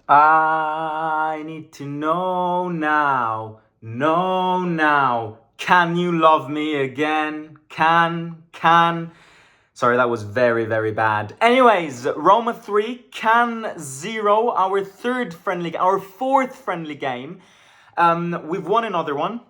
I need to know now. Know now. Can you love me again? Can. Sorry, that was very, very bad. Anyways, Roma 3, Can 0, our fourth friendly game. We've won another one.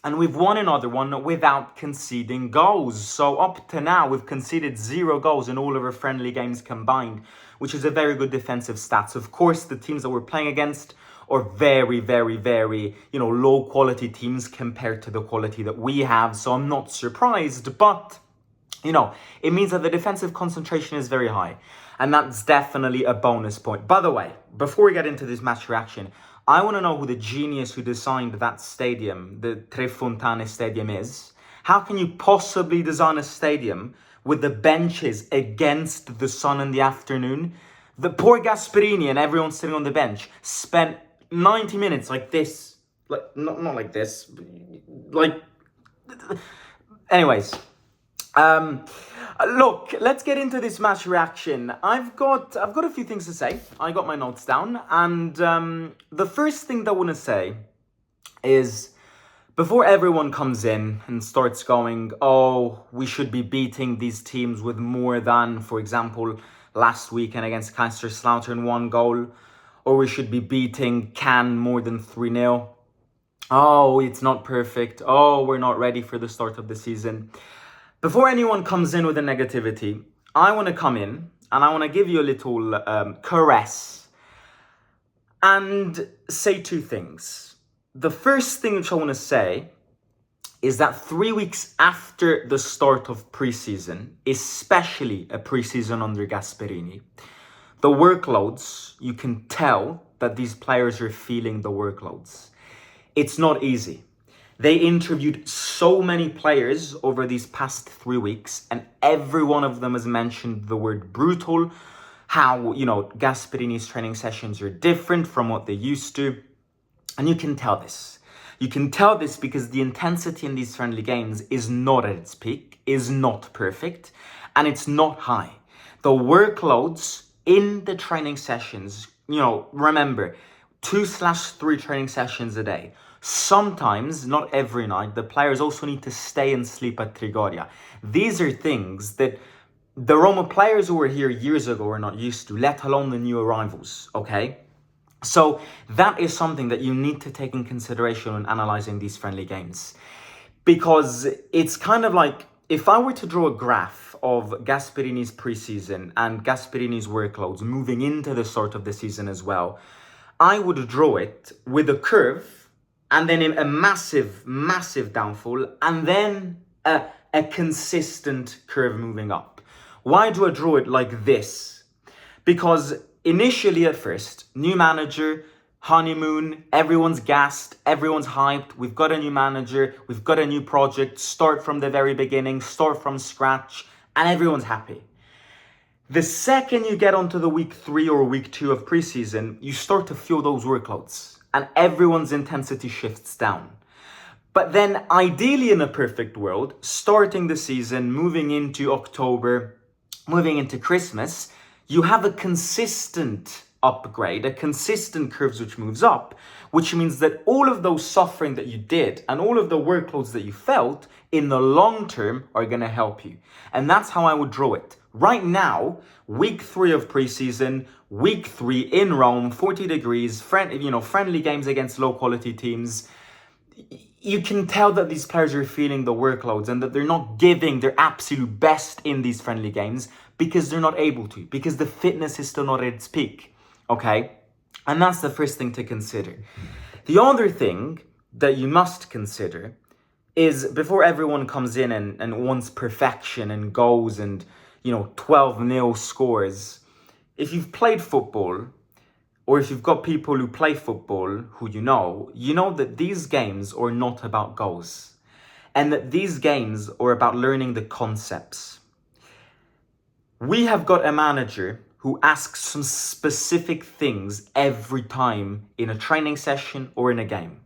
And we've won another one without conceding goals. So up to now, we've conceded 0 goals in all of our friendly games combined, which is a very good defensive stats. Of course, the teams that we're playing against are very, very, very, low quality teams compared to the quality that we have. So I'm not surprised, but, it means that the defensive concentration is very high. And that's definitely a bonus point. By the way, before we get into this match reaction, I want to know who the genius who designed that stadium, the Tre Fontane Stadium, is. How can you possibly design a stadium with the benches against the sun in the afternoon? The poor Gasperini and everyone sitting on the bench spent 90 minutes like this. Not like this. Anyways. Look, let's get into this match reaction. I've got a few things to say. I got my notes down, and the first thing that I want to say is, before everyone comes in and starts going, oh, we should be beating these teams with more than, for example, last weekend against Kaiserslautern 1 goal, or we should be beating Can more than 3-0. Oh, it's not perfect. Oh, we're not ready for the start of the season. Before anyone comes in with a negativity, I want to come in and I want to give you a little caress and say 2 things. The first thing which I want to say is that 3 weeks after the start of preseason, especially a preseason under Gasperini, the workloads, you can tell that these players are feeling the workloads. It's not easy. They interviewed so many players over these past 3 weeks, and every one of them has mentioned the word brutal, how, Gasperini's training sessions are different from what they used to. And you can tell this. You can tell this because the intensity in these friendly games is not at its peak, is not perfect, and it's not high. The workloads in the training sessions, remember, 2/3 training sessions a day. Sometimes, not every night, the players also need to stay and sleep at Trigoria. These are things that the Roma players who were here years ago are not used to, let alone the new arrivals, okay? So that is something that you need to take in consideration when analyzing these friendly games. Because it's kind of like, if I were to draw a graph of Gasperini's preseason and Gasperini's workloads moving into the start of the season as well, I would draw it with a curve, and then a massive, massive downfall, and then a consistent curve moving up. Why do I draw it like this? Because initially at first, new manager, honeymoon, everyone's gassed, everyone's hyped, we've got a new manager, we've got a new project, start from the very beginning, start from scratch, and everyone's happy. The second you get onto the week 3 or week 2 of preseason, you start to feel those workloads and everyone's intensity shifts down. But then ideally in a perfect world, starting the season, moving into October, moving into Christmas, you have a consistent upgrade, a consistent curve which moves up, which means that all of those suffering that you did and all of the workloads that you felt in the long term are going to help you. And that's how I would draw it. Right now, week 3 of preseason, week 3 in Rome, 40 degrees, friendly games against low quality teams. You can tell that these players are feeling the workloads and that they're not giving their absolute best in these friendly games because they're not able to, because the fitness is still not at its peak, okay? And that's the first thing to consider. The other thing that you must consider is, before everyone comes in and wants perfection and goals and 12-0 scores, if you've played football, or if you've got people who play football who you know that these games are not about goals, and that these games are about learning the concepts. We have got a manager who asks some specific things every time in a training session or in a game.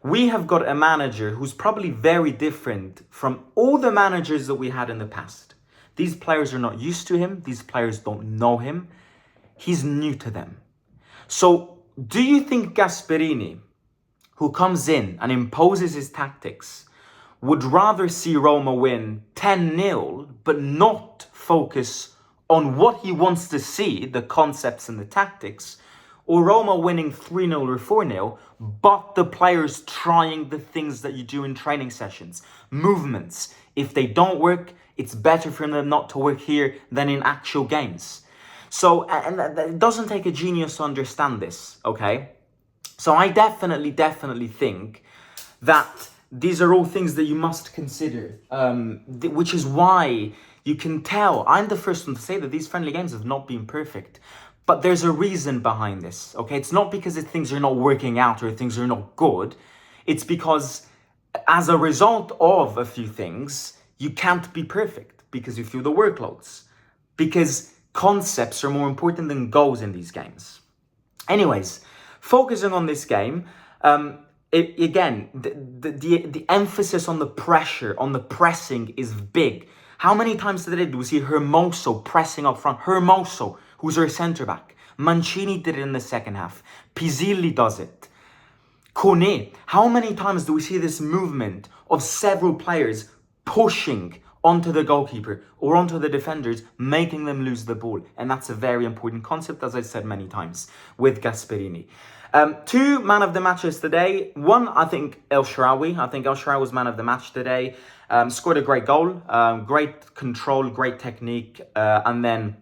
We have got a manager who's probably very different from all the managers that we had in the past. These players are not used to him. These players don't know him. He's new to them. So do you think Gasperini, who comes in and imposes his tactics, would rather see Roma win 10-0, but not focus on what he wants to see, the concepts and the tactics, or Roma winning 3-0 or 4-0, but the players trying the things that you do in training sessions, movements? If they don't work, it's better for them not to work here than in actual games. So, and it doesn't take a genius to understand this, okay? So I definitely think that these are all things that you must consider, which is why you can tell. I'm the first one to say that these friendly games have not been perfect. But there's a reason behind this, okay? It's not because things are not working out or things are not good. It's because as a result of a few things, you can't be perfect because you feel the workloads. Because concepts are more important than goals in these games. Anyways, focusing on this game, the emphasis on the pressure, on the pressing is big. How many times today do we see Hermoso pressing up front? Hermoso, who's our centre-back. Mancini did it in the second half. Pizzilli does it. Kone. How many times do we see this movement of several players pushing onto the goalkeeper or onto the defenders, making them lose the ball? And that's a very important concept, as I said many times, with Gasperini. Two man of the matches today. One, I think El Shaarawy. I think El Shaarawy was man of the match today. Scored a great goal, great control, great technique, and then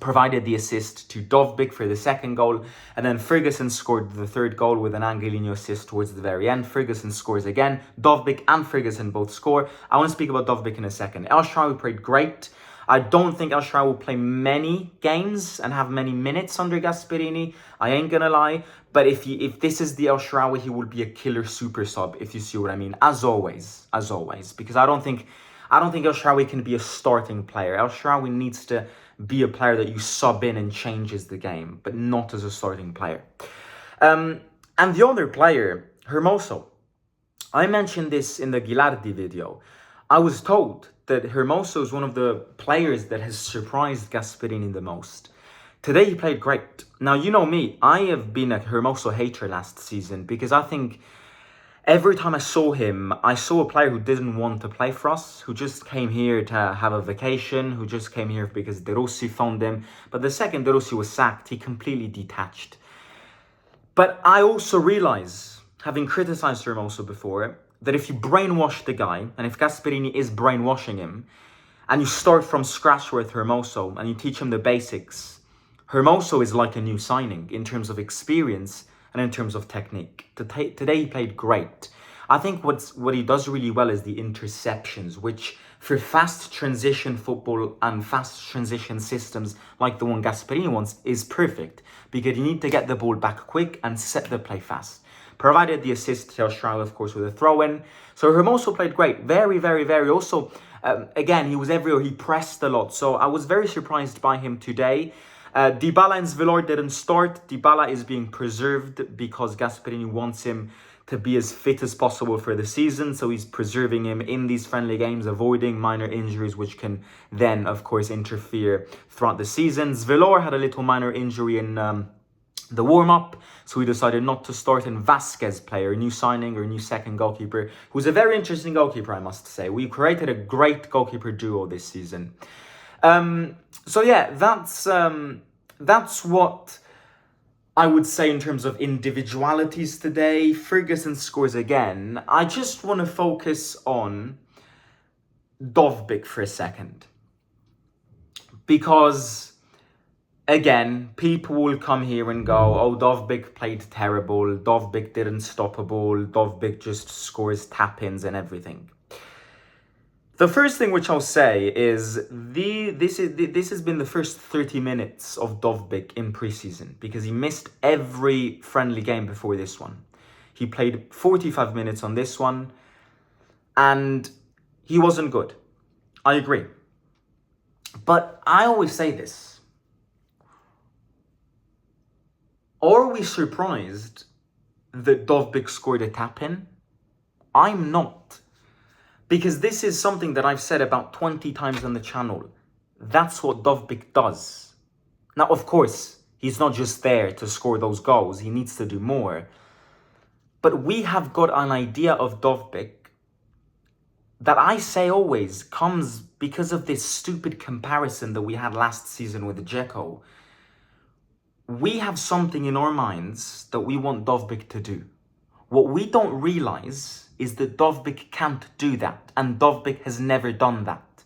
provided the assist to Dovvic for the second goal. And then Ferguson scored the third goal with an Angelino assist towards the very end. Ferguson scores again. Dovvic and Ferguson both score. I want to speak about Dovvic in a second. El Shaarawy played great. I don't think El Shaarawy will play many games and have many minutes under Gasperini. I ain't gonna lie. But if this is the El Shaarawy, he will be a killer super sub, if you see what I mean. As always. Because I don't think El Shaarawy can be a starting player. El Shaarawy needs to be a player that you sub in and changes the game, but not as a starting player. And the other player, Hermoso. I mentioned this in the Ghilardi video. I was told that Hermoso is one of the players that has surprised Gasperini the most. Today he played great. Now, you know me, I have been a Hermoso hater last season because I think every time I saw him, I saw a player who didn't want to play for us, who just came here to have a vacation, who just came here because De Rossi found him. But the second De Rossi was sacked, he completely detached. But I also realize, having criticized Hermoso before, that if you brainwash the guy, and if Gasperini is brainwashing him, and you start from scratch with Hermoso, and you teach him the basics, Hermoso is like a new signing in terms of experience and in terms of technique. Today he played great. I think what he does really well is the interceptions, which for fast transition football and fast transition systems like the one Gasperini wants is perfect, because you need to get the ball back quick and set the play fast. Provided the assist to El Shaarawy, of course, with a throw-in. So Hermoso played great. Very, very, very. Also, again, he was everywhere. He pressed a lot. So I was very surprised by him today. Dybala and Svilor didn't start. Dybala is being preserved because Gasperini wants him to be as fit as possible for the season. So he's preserving him in these friendly games, avoiding minor injuries, which can then, of course, interfere throughout the season. Svilor had a little minor injury in the warm-up, so we decided not to start. And Vasquez player, a new signing or a new second goalkeeper, who's a very interesting goalkeeper, I must say. We created a great goalkeeper duo this season. So yeah, that's what I would say in terms of individualities today. Ferguson scores again. I just want to focus on Dovvic for a second, because again, people will come here and go, oh, Dovvic played terrible, Dovvic didn't stop a ball, Dovvic just scores tap-ins and everything. The first thing which I'll say is this has been the first 30 minutes of Dovvic in preseason, because he missed every friendly game before this one. He played 45 minutes on this one, and he wasn't good. I agree. But I always say this. Are we surprised that Dovvic scored a tap-in? I'm not. Because this is something that I've said about 20 times on the channel. That's what Dovvic does. Now, of course, He's not just there to score those goals. He needs to do more. But we have got an idea of Dovvic that I say always comes because of this stupid comparison that we had last season with Dzeko. We have something in our minds that we want Dovvic to do. What we don't realize is that Dovvic can't do that, and Dovvic has never done that.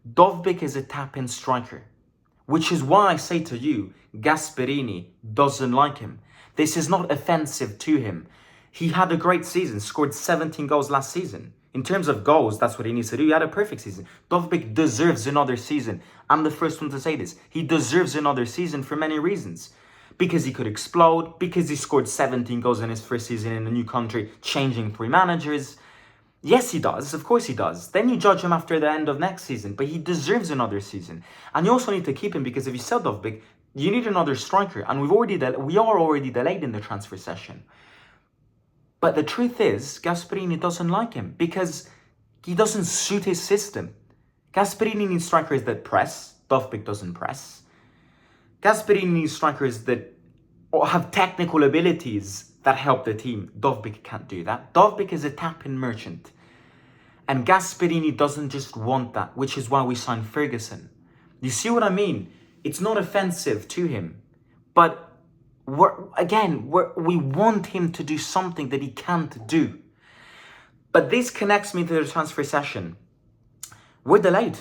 Dovvic is a tap-in striker, which is why I say to you, Gasperini doesn't like him. This is not offensive to him. He had a great season, scored 17 goals last season. In terms of goals, that's what he needs to do. He had a perfect season. Dovvic deserves another season. I'm the first one to say this. He deserves another season for many reasons. Because he could explode, because he scored 17 goals in his first season in a new country, changing 3 managers. Yes, he does. Of course he does. Then you judge him after the end of next season. But he deserves another season. And you also need to keep him, because if you sell Dovvic, you need another striker. And we are already delayed in the transfer session. But the truth is, Gasperini doesn't like him because he doesn't suit his system. Gasperini needs strikers that press. Dovvic doesn't press. Gasperini needs strikers that have technical abilities that help the team. Dovvic can't do that. Dovvic is a tap-in merchant. And Gasperini doesn't just want that, which is why we signed Ferguson. You see what I mean? It's not offensive to him. But we want him to do something that he can't do. But this connects me to the transfer session. We're delayed.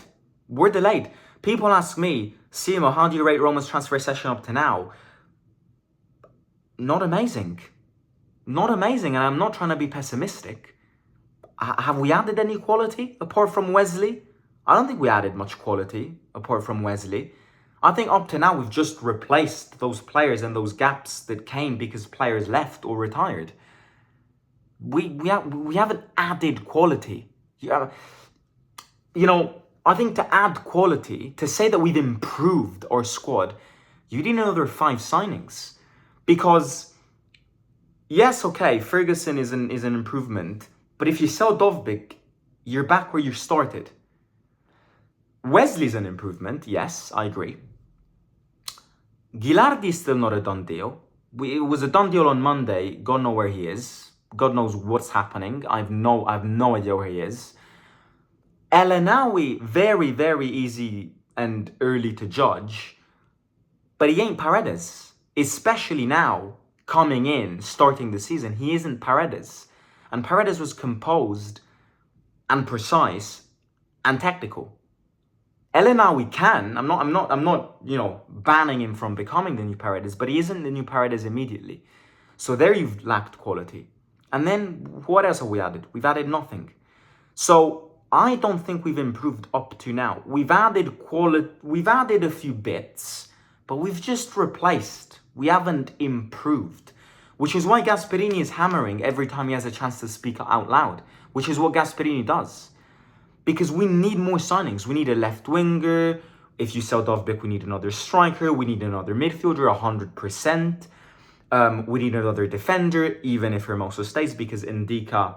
We're delayed. People ask me, Simo, how do you rate Roma's transfer session up to now? Not amazing. Not amazing, and I'm not trying to be pessimistic. Have we added any quality apart from Wesley? I don't think we added much quality apart from Wesley. I think up to now we've just replaced those players and those gaps that came because players left or retired. We haven't added quality. You know, I think to add quality, to say that we've improved our squad, you need another 5 signings. Because, yes, okay, Ferguson is an improvement, but if you sell Dovvic, you're back where you started. Wesley's an improvement, yes, I agree. Gilardi's still not a done deal. It was a done deal on Monday. God knows where he is. God knows what's happening. I have no idea where he is. Elanawi, very, very easy and early to judge. But he ain't Paredes. Especially now, coming in, starting the season. He isn't Paredes. And Paredes was composed and precise and technical. Elanawi can. I'm not, banning him from becoming the new Paredes, but he isn't the new Paredes immediately. So there you've lacked quality. And then what else have we added? We've added nothing. So I don't think we've improved up to now. We've added quality, we've added a few bits, but we've just replaced. We haven't improved. Which is why Gasperini is hammering every time he has a chance to speak out loud. Which is what Gasperini does. Because we need more signings. We need a left winger. If you sell Dovvic, we need another striker. We need another midfielder, 100%. We need another defender, even if Hermoso stays, because Ndika,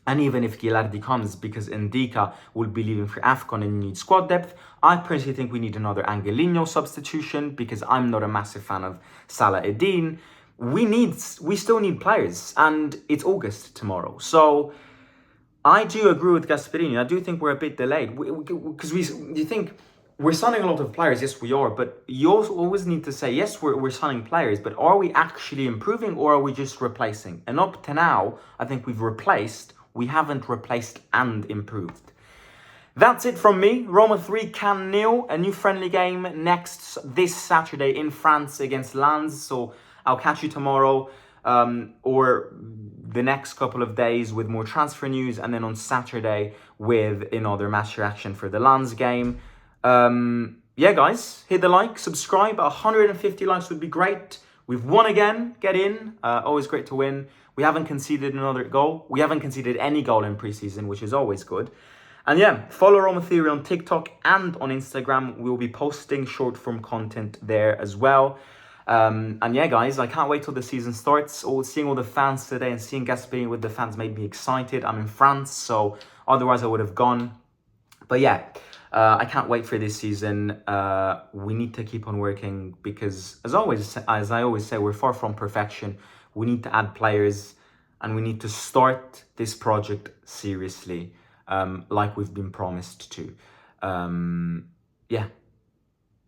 and even if Gilardi comes, because Ndika will be leaving for AFCON and you need squad depth. I personally think we need another Angelino substitution, because I'm not a massive fan of Salah Eddin. We still need players, and it's August tomorrow. So I do agree with Gasperini. I do think we're a bit delayed because you think we're signing a lot of players. Yes, we are. But you also always need to say, yes, we're signing players. But are we actually improving or are we just replacing? And up to now, I think we've replaced. We haven't replaced and improved. That's it from me. Roma 3, Cannes 0. A new friendly game this Saturday in France against Lens. So I'll catch you tomorrow. Or the next couple of days with more transfer news, and then on Saturday with another match reaction for the Lens game. Yeah, guys, hit the like, subscribe. 150 likes would be great. We've won again. Get in. Always great to win. We haven't conceded another goal. We haven't conceded any goal in preseason, which is always good. And yeah, follow Roma Theory on TikTok and on Instagram. We'll be posting short form content there as well. And yeah, guys, I can't wait till the season starts. Seeing all the fans today and seeing Gasperini with the fans made me excited. I'm in France, so otherwise I would have gone. But yeah, I can't wait for this season. We need to keep on working because, as I always say, we're far from perfection. We need to add players, and we need to start this project seriously, like we've been promised to. Yeah,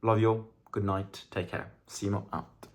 love you all. Good night. Take care. Simo out.